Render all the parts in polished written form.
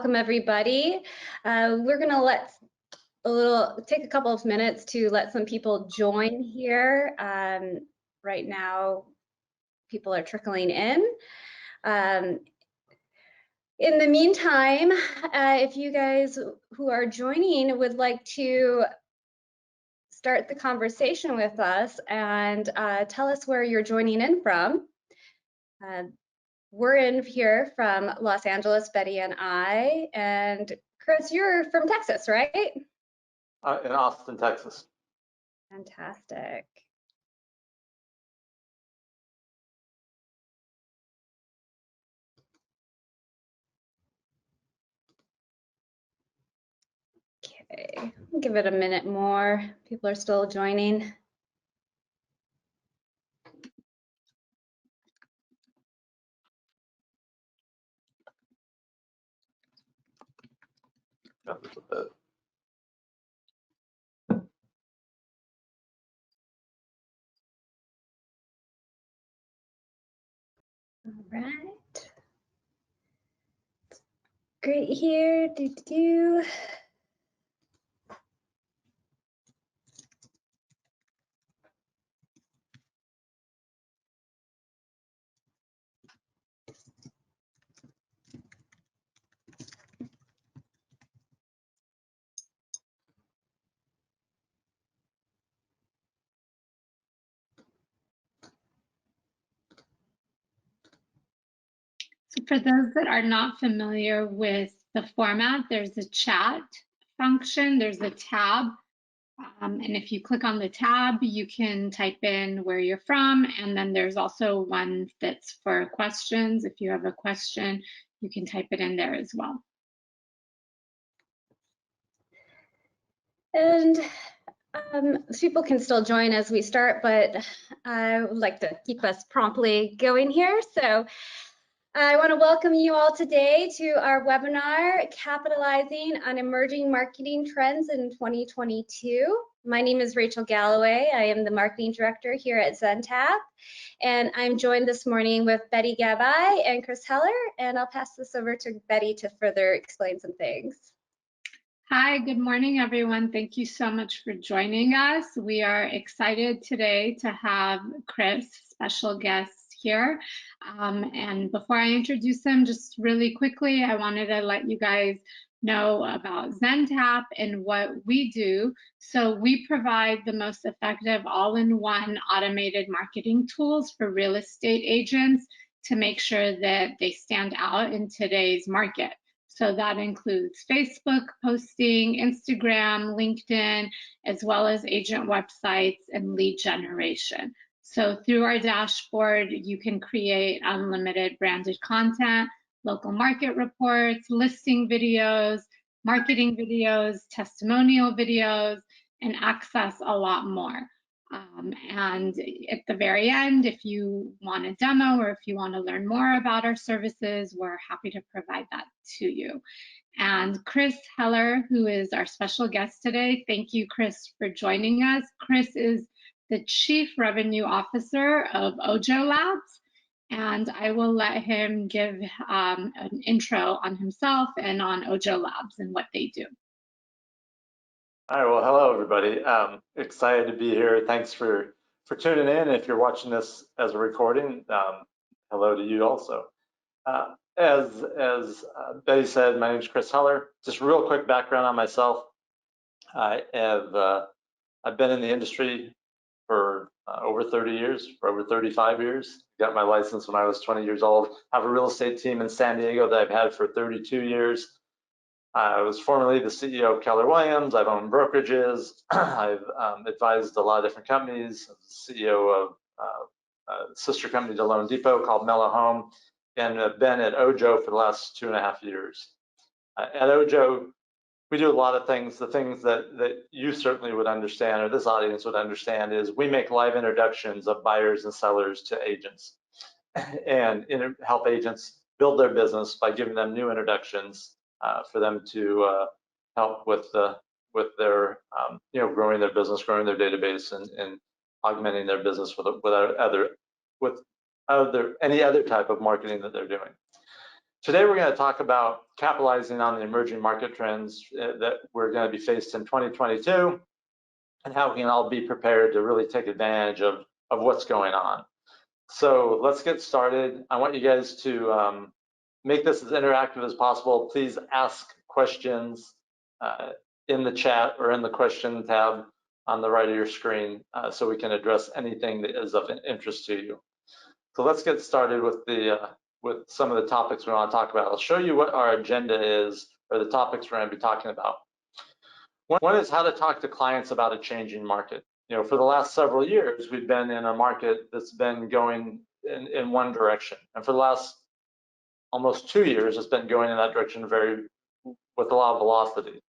welcome everybody. We're gonna take a couple of minutes to let some people join here. Right now, people are trickling in. In the meantime, if you guys who are joining would like to start the conversation with us and tell us where you're joining in from. We're in here from Los Angeles, Betty and I, and Chris, you're from Texas, right? In Austin, Texas. Fantastic. Okay, give it a minute more. People are still joining. Yeah, just a bit. All right. Great here. So for those that are not familiar with the format, there's a chat function, there's a tab, and if you click on the tab, you can type in where you're from, and then there's also one that's for questions. If you have a question, you can type it in there as well. And people can still join as we start, but I would like to keep us promptly going here. So I want to welcome you all today to our webinar, Capitalizing on Emerging Marketing Trends in 2022. My name is Rachel Galloway. I am the Marketing Director here at Zentap, and I'm joined this morning with Betty Gabai and Chris Heller, and I'll pass this over to Betty to further explain some things. Hi, good morning, everyone. Thank you so much for joining us. We are excited today to have Chris, special guest here. And before I introduce him, just really quickly, I wanted to let you guys know about Zentap and what we do. So we provide the most effective all-in-one automated marketing tools for real estate agents to make sure that they stand out in today's market. So that includes Facebook posting, Instagram, LinkedIn, as well as agent websites and lead generation. So through our dashboard, you can create unlimited branded content, local market reports, listing videos, marketing videos, testimonial videos, and access a lot more. And at the very end, if you want a demo or if you want to learn more about our services, we're happy to provide that to you. And Chris Heller, who is our special guest today, thank you, Chris, for joining us. Chris is the Chief Revenue Officer of Ojo Labs, and I will let him give an intro on himself and on Ojo Labs and what they do. All right, well, hello, everybody. Excited to be here. Thanks for tuning in. If you're watching this as a recording, hello to you also. As Betty said, my name is Chris Heller. Just real quick background on myself. I've been in the industry for over 30 years, for over 35 years. Got my license when I was 20 years old. I have a real estate team in San Diego that I've had for 32 years. I was formerly the CEO of Keller Williams. I've owned brokerages. I've advised a lot of different companies. I'm the CEO of a sister company to Loan Depot called Mellow Home, and have been at Ojo for the last 2.5 years. At Ojo, we do a lot of things. The things that you certainly would understand, or this audience would understand, is we make live introductions of buyers and sellers to agents, and help agents build their business by giving them new introductions for them to help with their growing their business, growing their database, and augmenting their business with any other type of marketing that they're doing. Today, we're going to talk about capitalizing on the emerging market trends that we're going to be faced in 2022 and how we can all be prepared to really take advantage of what's going on. So let's get started. I want you guys to make this as interactive as possible. Please ask questions in the chat or in the question tab on the right of your screen so we can address anything that is of interest to you. So let's get started with some of the topics we want to talk about. I'll show you what our agenda is, or the topics we're going to be talking about. One is how to talk to clients about a changing market. You know, for the last several years, we've been in a market that's been going in one direction, and for the last almost 2 years, it's been going in that direction with a lot of velocity.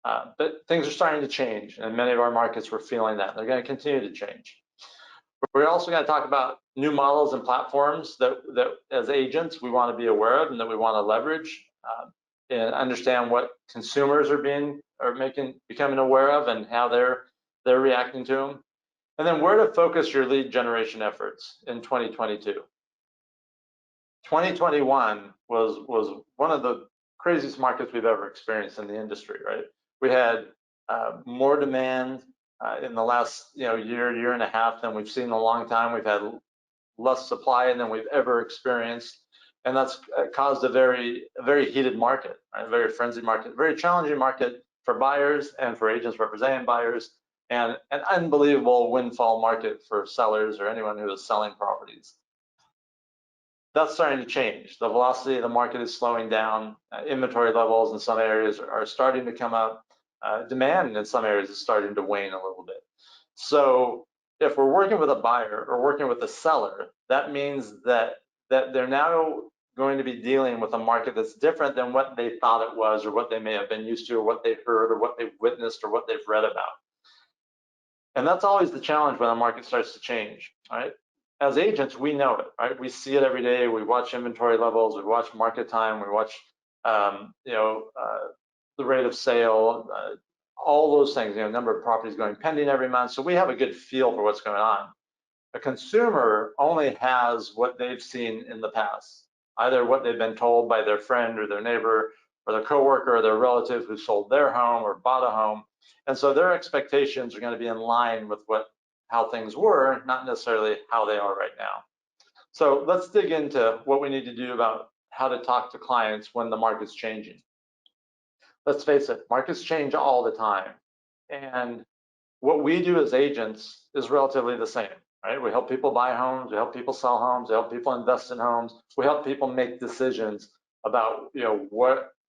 But things are starting to change, and many of our markets we're feeling that. They're going to continue to change. We're also going to talk about new models and platforms that as agents we want to be aware of and that we want to leverage and understand what consumers are becoming aware of and how they're reacting to them. And then where to focus your lead generation efforts in 2022. 2021 was one of the craziest markets we've ever experienced in the industry, right? We had more demand in the last year and a half than we've seen in a long time. We've had less supply than we've ever experienced, and that's caused a very heated market, right? A very frenzied market, very challenging market for buyers and for agents representing buyers, and an unbelievable windfall market for sellers or anyone who is selling properties. That's starting to change. The velocity of the market is slowing down. Inventory levels in some areas are starting to come up. Demand in some areas is starting to wane a little bit. So if we're working with a buyer or working with a seller, that means that they're now going to be dealing with a market that's different than what they thought it was, or what they may have been used to, or what they've heard, or what they've witnessed, or what they've read about. And that's always the challenge when a market starts to change, right? As agents, we know it, right? We see it every day. We watch inventory levels, we watch market time, we watch the rate of sale, all those things, number of properties going pending every month. So we have a good feel for what's going on. A consumer only has what they've seen in the past, either what they've been told by their friend or their neighbor or their coworker or their relative who sold their home or bought a home. And so their expectations are going to be in line with how things were, not necessarily how they are right now. So let's dig into what we need to do about how to talk to clients when the market's changing. Let's face it, markets change all the time. And what we do as agents is relatively the same, right? We help people buy homes, we help people sell homes, we help people invest in homes, we help people make decisions about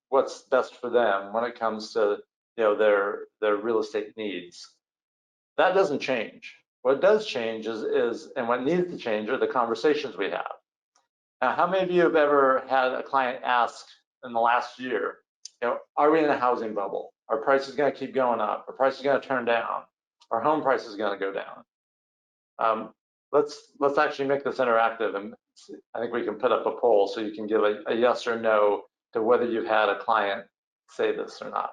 what's best for them when it comes to their real estate needs. That doesn't change. What does change is and what needs to change are the conversations we have. Now, how many of you have ever had a client ask in the last year, are we in a housing bubble? Are prices going to keep going up? Are prices going to turn down? Are home prices going to go down? Let's actually make this interactive, and I think we can put up a poll so you can give a yes or no to whether you've had a client say this or not.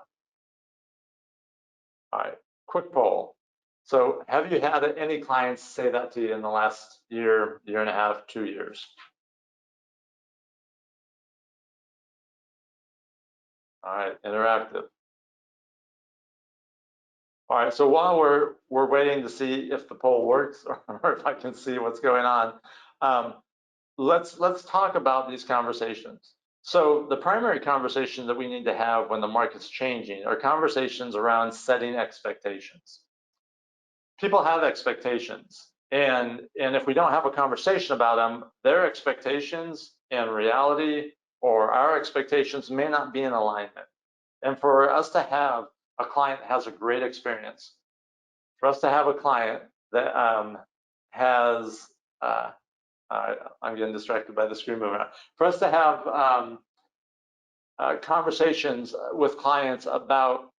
All right, quick poll. So have you had any clients say that to you in the last year and a half, 2 years? All right, interactive. All right, so while we're waiting to see if the poll works or if I can see what's going on, let's talk about these conversations. So the primary conversation that we need to have when the market's changing are conversations around setting expectations. People have expectations, and if we don't have a conversation about them, their expectations and reality or our expectations may not be in alignment. And for us to have a client that has a great experience, for us to have a client that has, I'm getting distracted by the screen moving around. For us to have conversations with clients about,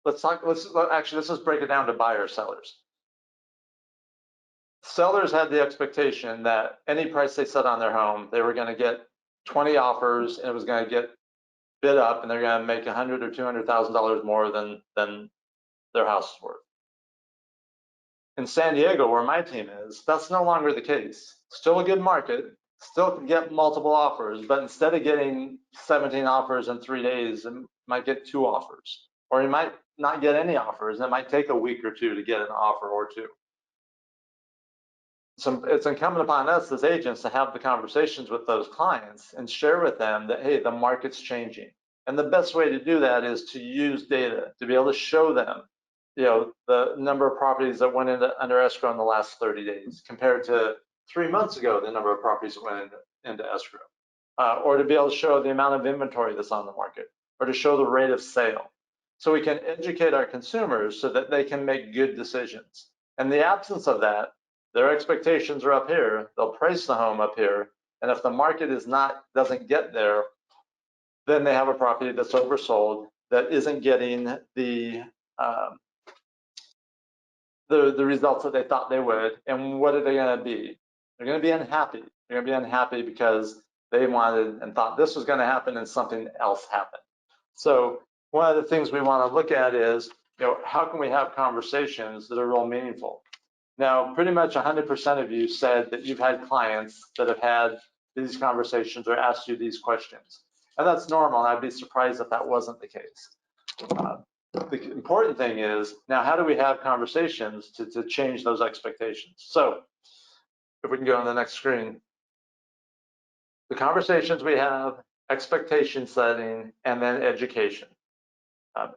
let's just break it down to buyers, sellers. Sellers had the expectation that any price they set on their home, they were going to get 20 offers, and it was going to get bid up, and they're going to make $100,000 or $200,000 more than their house is worth. In San Diego, where my team is, that's no longer the case. Still a good market, still can get multiple offers, but instead of getting 17 offers in 3 days, it might get 2 offers, or you might not get any offers, and it might take a week or 2 to get an offer or 2. So it's incumbent upon us as agents to have the conversations with those clients and share with them that, hey, the market's changing. And the best way to do that is to use data to be able to show them, the number of properties that went under escrow in the last 30 days compared to 3 months ago, the number of properties that went into escrow, or to be able to show the amount of inventory that's on the market, or to show the rate of sale. So we can educate our consumers so that they can make good decisions. In the absence of that, their expectations are up here, they'll price the home up here, and if the market doesn't get there, then they have a property that's oversold that isn't getting the results that they thought they would. And what are they going to be? They're going to be unhappy. They're going to be unhappy because they wanted and thought this was going to happen and something else happened. So one of the things we want to look at is, how can we have conversations that are real meaningful? Now, pretty much 100% of you said that you've had clients that have had these conversations or asked you these questions. And that's normal, and I'd be surprised if that wasn't the case. The important thing is, now how do we have conversations to change those expectations? So if we can go on the next screen, the conversations we have, expectation setting, and then education.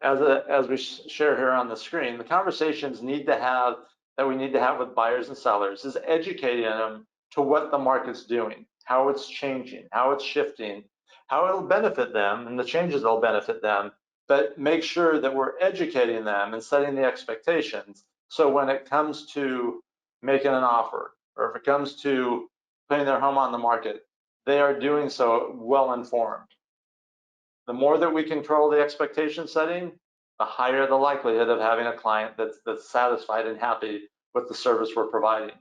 As we share here on the screen, the conversations that we need to have with buyers and sellers is educating them to what the market's doing, how it's changing, how it's shifting, how it'll benefit them, and the changes that'll benefit them, but make sure that we're educating them and setting the expectations. So when it comes to making an offer, or if it comes to putting their home on the market, they are doing so well informed. The more that we control the expectation setting, the higher the likelihood of having a client that's satisfied and happy with the service we're providing.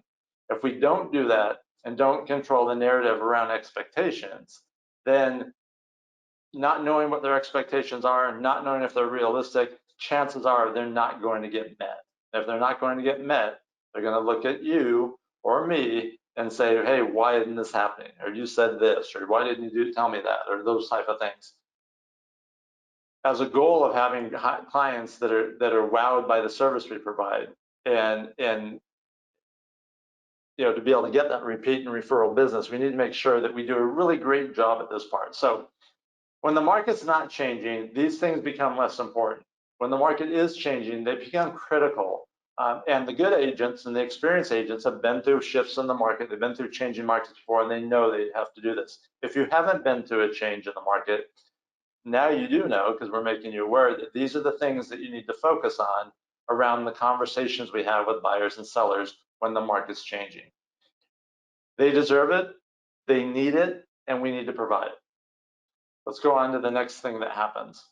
If we don't do that and don't control the narrative around expectations, then not knowing what their expectations are and not knowing if they're realistic, chances are they're not going to get met. If they're not going to get met, they're going to look at you or me and say, hey, why isn't this happening? Or you said this, or why didn't you tell me that, or those type of things. As a goal of having clients that are wowed by the service we provide, and to be able to get that repeat and referral business, we need to make sure that we do a really great job at this part. So when the market's not changing, these things become less important. When the market is changing, they become critical. And the good agents and the experienced agents have been through shifts in the market. They've been through changing markets before, and they know they have to do this. If you haven't been through a change in the market, now you do know, because we're making you aware that these are the things that you need to focus on around the conversations we have with buyers and sellers when the market's changing. They deserve it, they need it, and we need to provide it. Let's go on to the next thing that happens.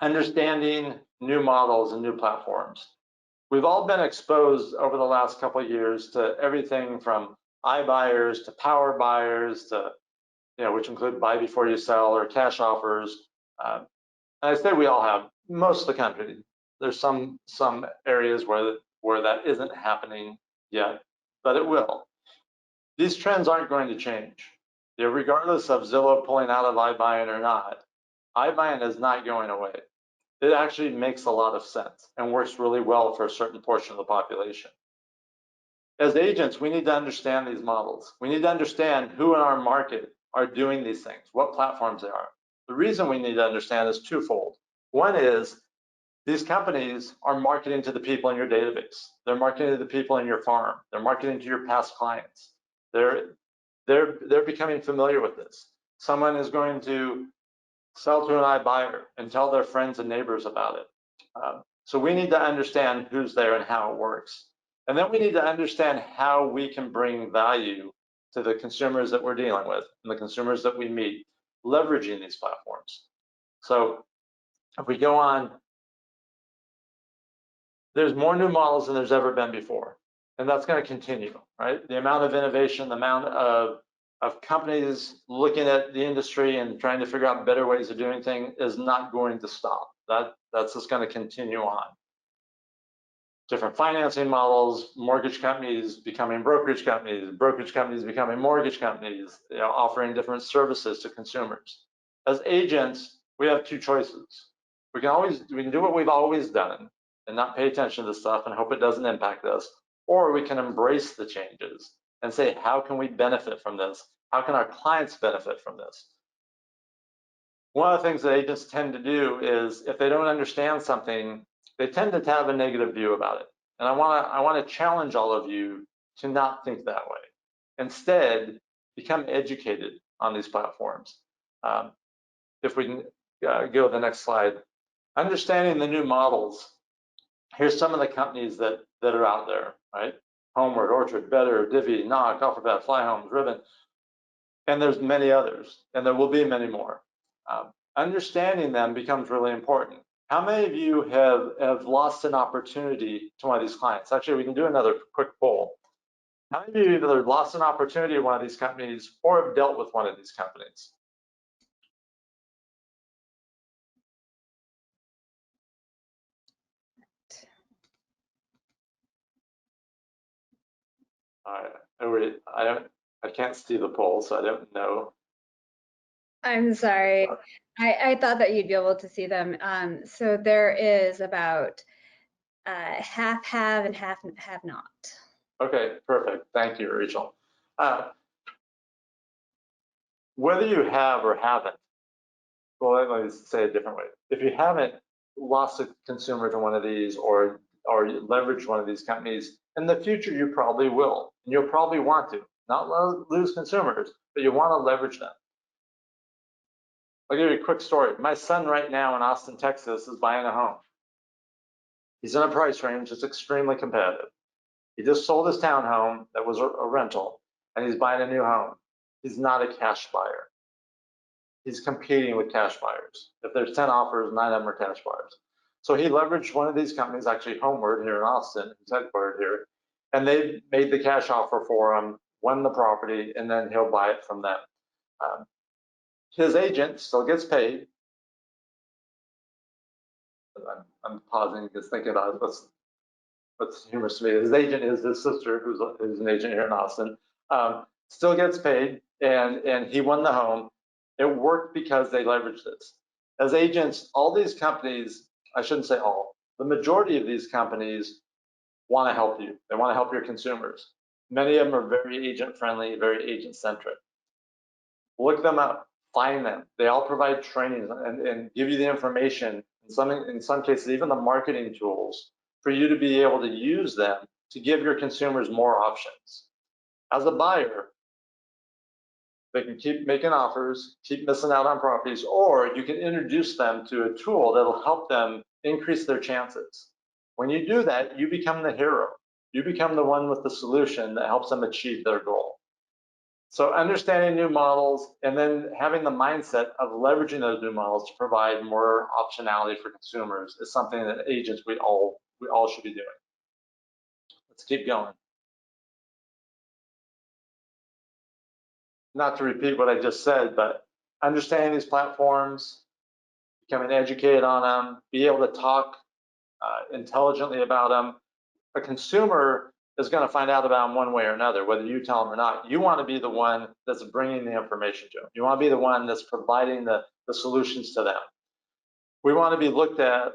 Understanding new models and new platforms. We've all been exposed over the last couple of years to everything from iBuyers to power buyers to, which include buy before you sell or cash offers. And I say we all have, most of the country. There's some areas where that isn't happening yet, but it will. These trends aren't going to change. Regardless of Zillow pulling out of iBuying or not, iBuying is not going away. It actually makes a lot of sense and works really well for a certain portion of the population. As agents, we need to understand these models. We need to understand who in our market are doing these things, what platforms they are. The reason we need to understand is twofold. One is these companies are marketing to the people in your database. They're marketing to the people in your farm. They're marketing to your past clients. They're becoming familiar with this. Someone is going to sell to an iBuyer and tell their friends and neighbors about it. So we need to understand who's there and how it works. And then we need to understand how we can bring value to the consumers that we're dealing with and the consumers that we meet, leveraging these platforms. So if we go on, there's more new models than there's ever been before. And that's going to continue, right? The amount of innovation, the amount of companies looking at the industry and trying to figure out better ways of doing things is not going to stop. That's just going to continue on. different financing models, mortgage companies becoming brokerage companies becoming mortgage companies, offering different services to consumers. As agents, we have two choices. We can do what we've always done and not pay attention to stuff and hope it doesn't impact us, or we can embrace the changes and say, how can we benefit from this? How can our clients benefit from this? One of the things that agents tend to do is, if they don't understand something, they tend to have a negative view about it. And I want to challenge all of you to not think that way. Instead, become educated on these platforms. If we can go to the next slide. Understanding the new models. Here's some of the companies that are out there, right? Homeward, Orchard, Better, Divvy, Knock, Offerbat, Fly Homes, Ribbon, and there's many others, and there will be many more. Understanding them becomes really important. How many of you have lost an opportunity to one of these clients? Actually, we can do another quick poll. How many of you either lost an opportunity to one of these companies or have dealt with one of these companies? All right, I can't see the poll, so I don't know. I'm sorry. I thought that you'd be able to see them. So there is about half have and half have not. Okay, perfect. Thank you, Rachel. Whether you have or haven't, well, let me say it a different way. If you haven't lost a consumer to one of these or leveraged one of these companies, in the future you probably will. And you'll probably want to, not lose consumers, but you want to leverage them. I'll give you a quick story. My son right now in Austin, Texas is buying a home. He's in a price range that's extremely competitive. He just sold his townhome that was a rental, and he's buying a new home. He's not a cash buyer. He's competing with cash buyers. If there's 10 offers, 9 of them are cash buyers. So he leveraged one of these companies, actually Homeward here in Austin, who's headquartered here, and they made the cash offer for him, won the property, and then he'll buy it from them. His agent still gets paid. I'm pausing because thinking about it, what's humorous to me. His agent is his sister, who's an agent here in Austin. Still gets paid, and he won the home. It worked because they leveraged this. As agents, all these companies, I shouldn't say all, the majority of these companies want to help you. They want to help your consumers. Many of them are very agent friendly, very agent centric. Look them up, find them. They all provide training and give you the information, in some cases, even the marketing tools for you to be able to use them to give your consumers more options. As a buyer, they can keep making offers, keep missing out on properties, or you can introduce them to a tool that'll help them increase their chances. When you do that, you become the hero. You become the one with the solution that helps them achieve their goal. So understanding new models and then having the mindset of leveraging those new models to provide more optionality for consumers is something that agents we all should be doing. Let's keep going. Not to repeat what I just said, but understanding these platforms, becoming educated on them, be able to talk intelligently about them. A consumer is going to find out about them one way or another, whether you tell them or not. You want to be the one that's bringing the information to them. You want to be the one that's providing the solutions to them. We want to be looked at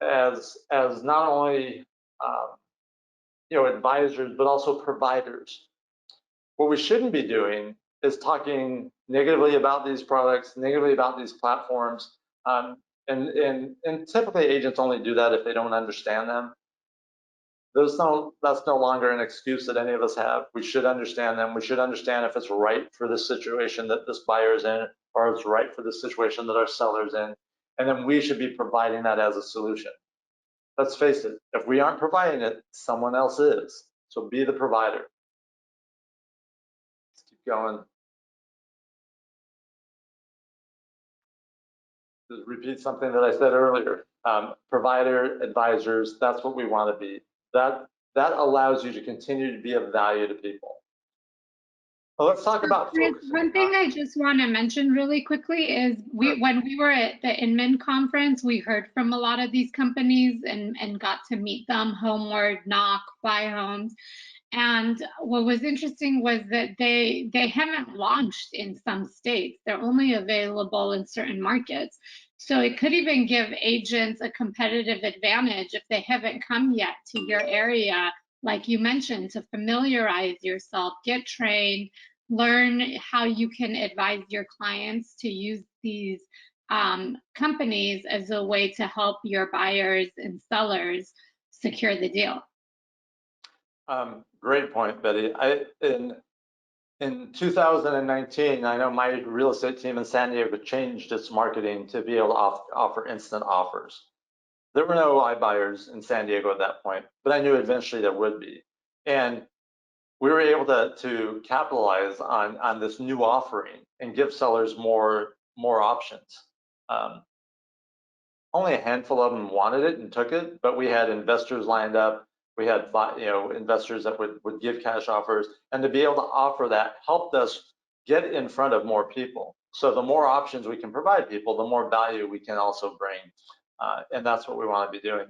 as not only advisors, but also providers. What we shouldn't be doing is talking negatively about these products, negatively about these platforms, and typically agents only do that if they don't understand them. That's no longer an excuse that any of us have. We should understand them. We should understand if it's right for the situation that this buyer is in, or it's right for the situation that our seller's in, and then we should be providing that as a solution. Let's face it, if we aren't providing it, someone else is. So be the provider. Let's keep going. Just repeat something that I said earlier. Provider, advisors, that's what we want to be. That allows you to continue to be of value to people. Well, let's talk about focusing. One thing I just want to mention really quickly is when we were at the Inman conference, we heard from a lot of these companies and got to meet them, Homeward, Knock, Buy Homes. And what was interesting was that they haven't launched in some states. They're only available in certain markets. So it could even give agents a competitive advantage if they haven't come yet to your area, like you mentioned, to familiarize yourself, get trained, learn how you can advise your clients to use these companies as a way to help your buyers and sellers secure the deal. Great point, Betty. In 2019, I know my real estate team in San Diego changed its marketing to be able to offer instant offers. There were no iBuyers in San Diego at that point, but I knew eventually there would be. And we were able to capitalize on this new offering and give sellers more options. Only a handful of them wanted it and took it, but we had investors lined up. We had investors that would give cash offers, and to be able to offer that helped us get in front of more people. So the more options we can provide people, the more value we can also bring, and that's what we want to be doing,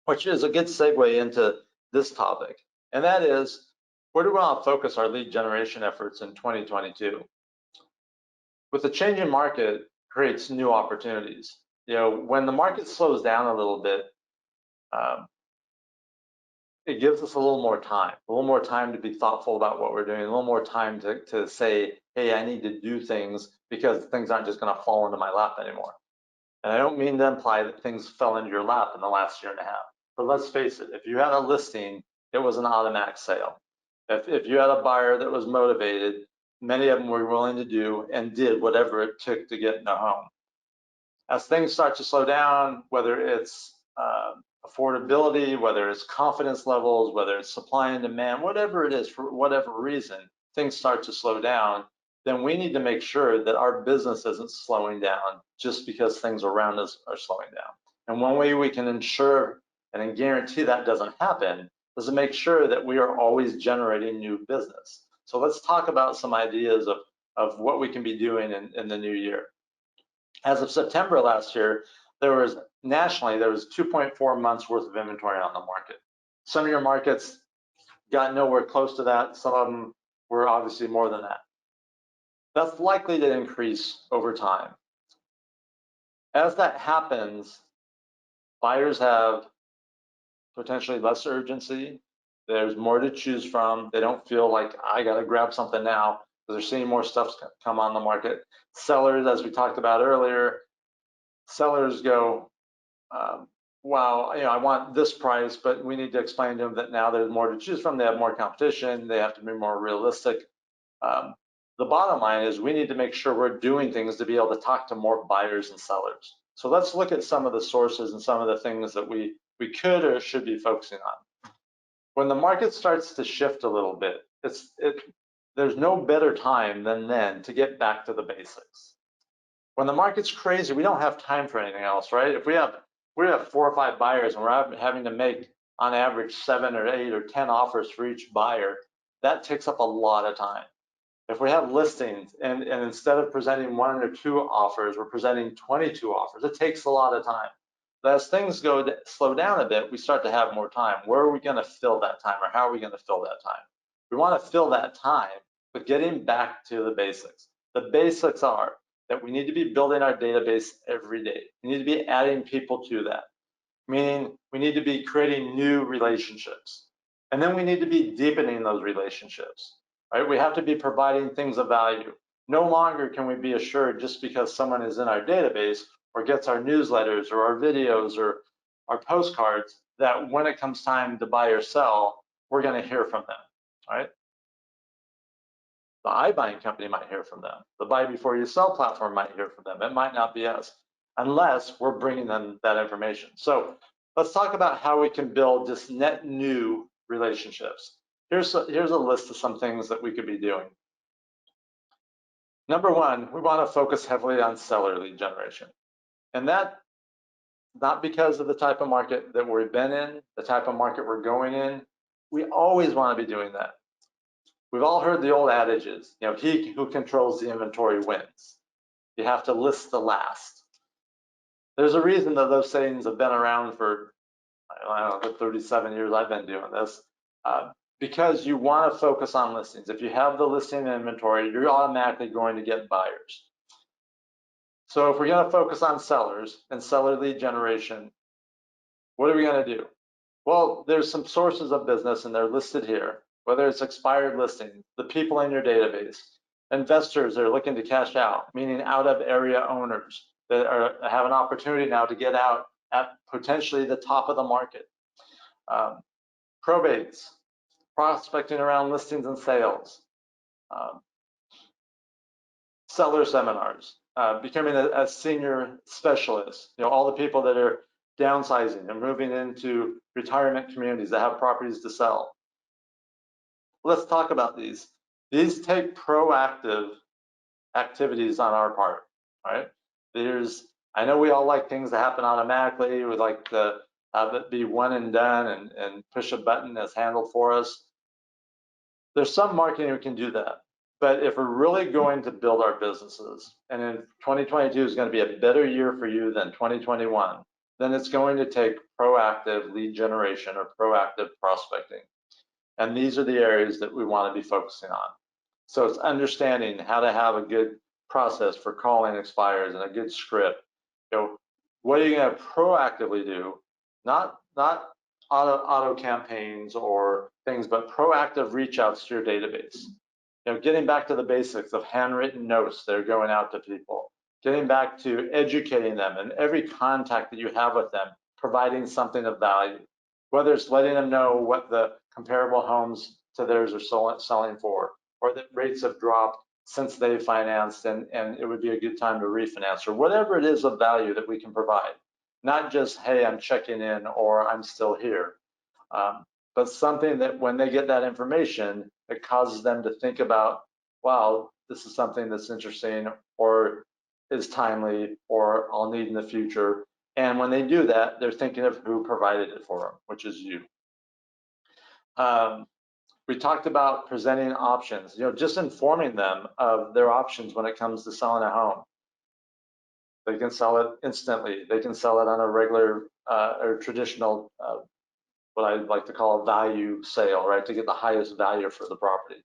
which is a good segue into this topic, and that is, where do we want to focus our lead generation efforts in 2022? With the changing market creates new opportunities. When the market slows down a little bit, it gives us a little more time to be thoughtful about what we're doing, a little more time to say, hey, I need to do things because things aren't just going to fall into my lap anymore. And I don't mean to imply that things fell into your lap in the last year and a half. But let's face it, if you had a listing, it was an automatic sale. If you had a buyer that was motivated, many of them were willing to do and did whatever it took to get in a home. As things start to slow down, whether it's affordability, whether it's confidence levels, whether it's supply and demand, whatever it is, for whatever reason, things start to slow down, then we need to make sure that our business isn't slowing down just because things around us are slowing down. And one way we can ensure and guarantee that doesn't happen is to make sure that we are always generating new business. So let's talk about some ideas of what we can be doing in the new year. As of September last year, nationally, there was 2.4 months worth of inventory on the market. Some of your markets got nowhere close to that. Some of them were obviously more than that. That's likely to increase over time. As that happens, buyers have potentially less urgency. There's more to choose from. They don't feel like I got to grab something now because they're seeing more stuff come on the market. Sellers, as we talked about earlier, sellers go, wow, I want this price, but we need to explain to them that now there's more to choose from. They have more competition. They have to be more realistic. The bottom line is we need to make sure we're doing things to be able to talk to more buyers and sellers. So let's look at some of the sources and some of the things that we could or should be focusing on. When the market starts to shift a little bit, there's no better time than then to get back to the basics. When the market's crazy, we don't have time for anything else, right? If we have 4 or 5 buyers and we're having to make on average 7 or 8 or 10 offers for each buyer, that takes up a lot of time. If we have listings and instead of presenting 1 or 2 offers, we're presenting 22 offers, it takes a lot of time. But as things slow down a bit, we start to have more time. Where are we going to fill that time, or how are we going to fill that time? We want to fill that time with getting back to the basics. The basics are that we need to be building our database every day. We need to be adding people to that, meaning we need to be creating new relationships. And then we need to be deepening those relationships, right? We have to be providing things of value. No longer can we be assured just because someone is in our database or gets our newsletters or our videos or our postcards that when it comes time to buy or sell, we're going to hear from them, right? The iBuying company might hear from them. The buy before you sell platform might hear from them. It might not be us unless we're bringing them that information. So let's talk about how we can build just net new relationships. Here's a list of some things that we could be doing. Number 1, we want to focus heavily on seller lead generation. And that, not because of the type of market that we've been in, the type of market we're going in. We always want to be doing that. We've all heard the old adages, he who controls the inventory wins. You have to list the last. There's a reason that those sayings have been around for, I don't know, the 37 years I've been doing this, because you want to focus on listings. If you have the listing inventory, you're automatically going to get buyers. So if we're going to focus on sellers and seller lead generation, what are we going to do? Well, there's some sources of business and they're listed here, whether it's expired listings, the people in your database, investors that are looking to cash out, meaning out of area owners that have an opportunity now to get out at potentially the top of the market. Probates, prospecting around listings and sales, seller seminars, becoming a senior specialist, all the people that are downsizing and moving into retirement communities that have properties to sell. Let's talk about these. These take proactive activities on our part, right? I know we all like things to happen automatically. We like to have it be one and done and push a button that's handled for us. There's some marketing we can do that. But if we're really going to build our businesses, and in 2022 is going to be a better year for you than 2021, then it's going to take proactive lead generation or proactive prospecting. And these are the areas that we want to be focusing on. So it's understanding how to have a good process for calling expires and a good script. What are you going to proactively do? Not auto campaigns or things, but proactive reach outs to your database. Getting back to the basics of handwritten notes that are going out to people, getting back to educating them and every contact that you have with them, providing something of value, whether it's letting them know what the comparable homes to theirs are selling for, or that rates have dropped since they financed and it would be a good time to refinance, or whatever it is of value that we can provide. Not just, hey, I'm checking in or I'm still here, but something that when they get that information, it causes them to think about, wow, this is something that's interesting or is timely or I'll need in the future. And when they do that, they're thinking of who provided it for them, which is you. We talked about presenting options, just informing them of their options when it comes to selling a home. They can sell it instantly. They can sell it on a regular or traditional, what I like to call a value sale, right, to get the highest value for the property.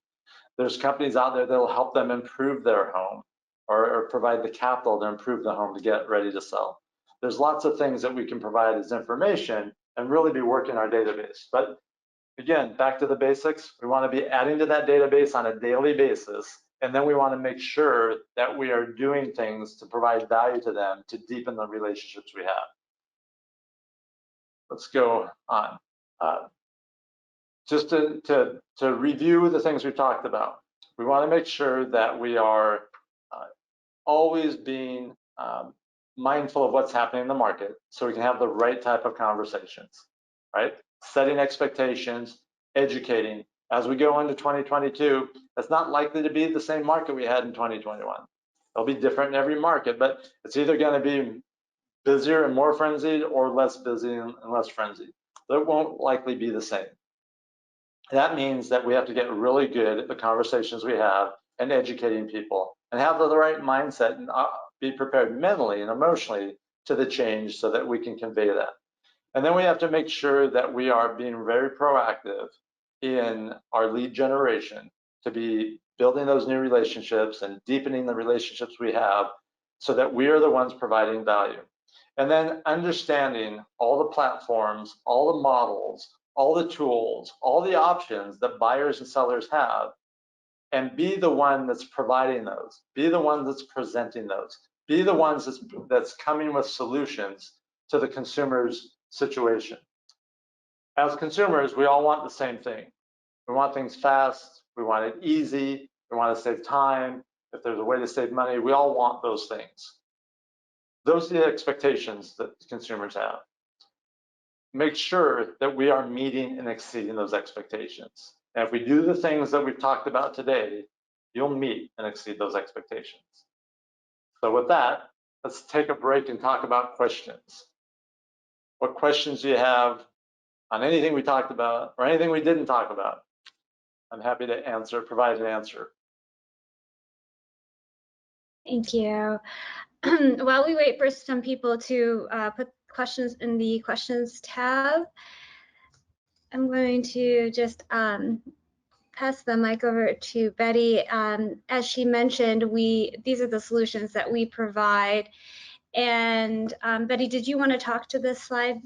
There's companies out there that will help them improve their home or provide the capital to improve the home to get ready to sell. There's lots of things that we can provide as information and really be working our database. But again, back to the basics, we want to be adding to that database on a daily basis, and then we want to make sure that we are doing things to provide value to them to deepen the relationships we have. Let's go on. Just to review the things we've talked about, we want to make sure that we are always being mindful of what's happening in the market so we can have the right type of conversations, right? Setting expectations, educating. As we go into 2022, that's not likely to be the same market we had in 2021. It'll be different in every market, but it's either going to be busier and more frenzied or less busy and less frenzied. It won't likely be the same. That means that we have to get really good at the conversations we have and educating people and have the right mindset and be prepared mentally and emotionally to the change so that we can convey that. And then we have to make sure that we are being very proactive in our lead generation to be building those new relationships and deepening the relationships we have so that we are the ones providing value. And then understanding all the platforms, all the models, all the tools, all the options that buyers and sellers have, and be the one that's providing those, be the one that's presenting those, be the ones that's coming with solutions to the consumer's situation. As consumers, we all want the same thing. We want things fast, we want it easy, we want to save time. If there's a way to save money, we all want those things. Those are the expectations that consumers have. Make sure that we are meeting and exceeding those expectations. And if we do the things that we've talked about today, you'll meet and exceed those expectations. So with that, let's take a break and talk about questions. What questions do you have on anything we talked about or anything we didn't talk about? I'm happy to provide an answer. Thank you. While we wait for some people to put questions in the questions tab, I'm going to just pass the mic over to Betty. As she mentioned, these are the solutions that we provide. And Betty, did you want to talk to this slide?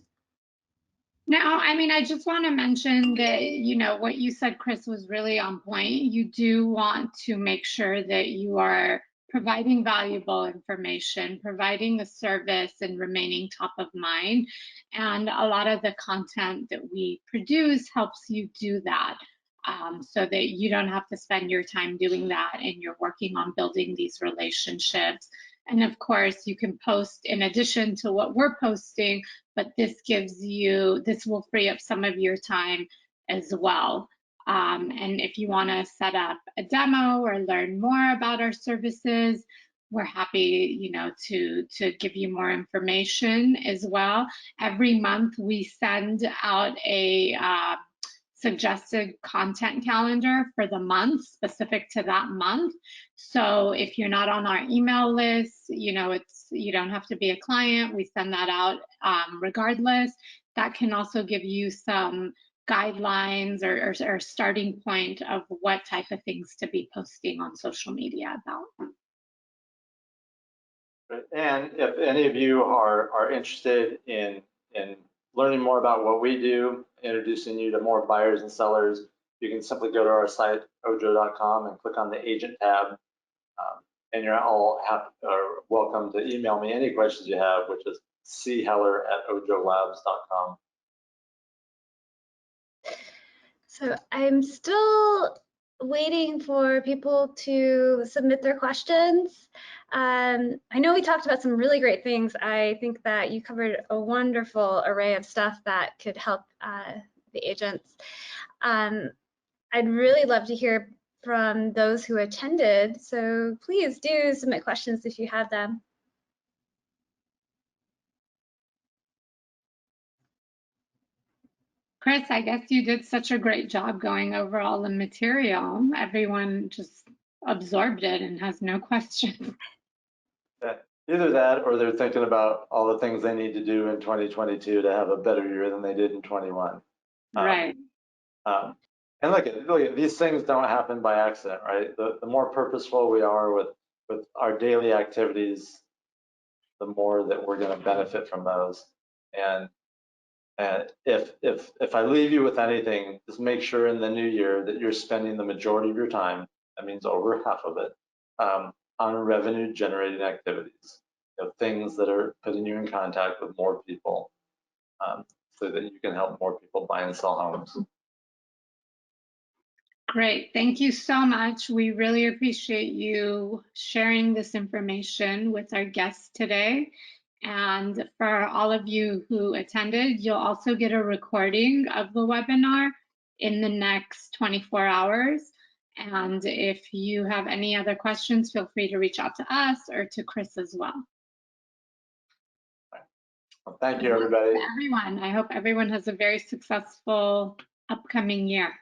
No, I mean, I just want to mention that, you know, what you said, Chris, was really on point. You do want to make sure that you are providing valuable information, providing a service, and remaining top of mind. And a lot of the content that we produce helps you do that, so that you don't have to spend your time doing that and you're working on building these relationships. And of course, you can post in addition to what we're posting, but this will free up some of your time as well. And if you want to set up a demo or learn more about our services, we're happy, you know, to give you more information as well. Every month we send out a suggested content calendar for the month specific to that month. So if you're not on our email list, you know, you don't have to be a client. We send that out regardless. That can also give you some guidelines or starting point of what type of things to be posting on social media about. And if any of you are interested in learning more about what we do, introducing you to more buyers and sellers, you can simply go to our site, ojo.com, and click on the agent tab. And you're all welcome to email me any questions you have, which is cheller@ojolabs.com. So I'm still waiting for people to submit their questions. I know we talked about some really great things. I think that you covered a wonderful array of stuff that could help the agents. I'd really love to hear from those who attended, so please do submit questions if you have them. Chris, I guess you did such a great job going over all the material. Everyone just absorbed it and has no questions. Either that or they're thinking about all the things they need to do in 2022 to have a better year than they did in 21. Right. And look, these things don't happen by accident, right? The more purposeful we are with our daily activities, the more that we're going to benefit from those. And if I leave you with anything, just make sure in the new year that you're spending the majority of your time, that means over half of it, on revenue generating activities, things that are putting you in contact with more people, so that you can help more people buy and sell homes. Great, thank you so much. We really appreciate you sharing this information with our guests today. And for all of you who attended, you'll also get a recording of the webinar in the next 24 hours. And if you have any other questions, feel free to reach out to us or to Chris as well. Well, thank you, everybody. Everyone, I hope everyone has a very successful upcoming year.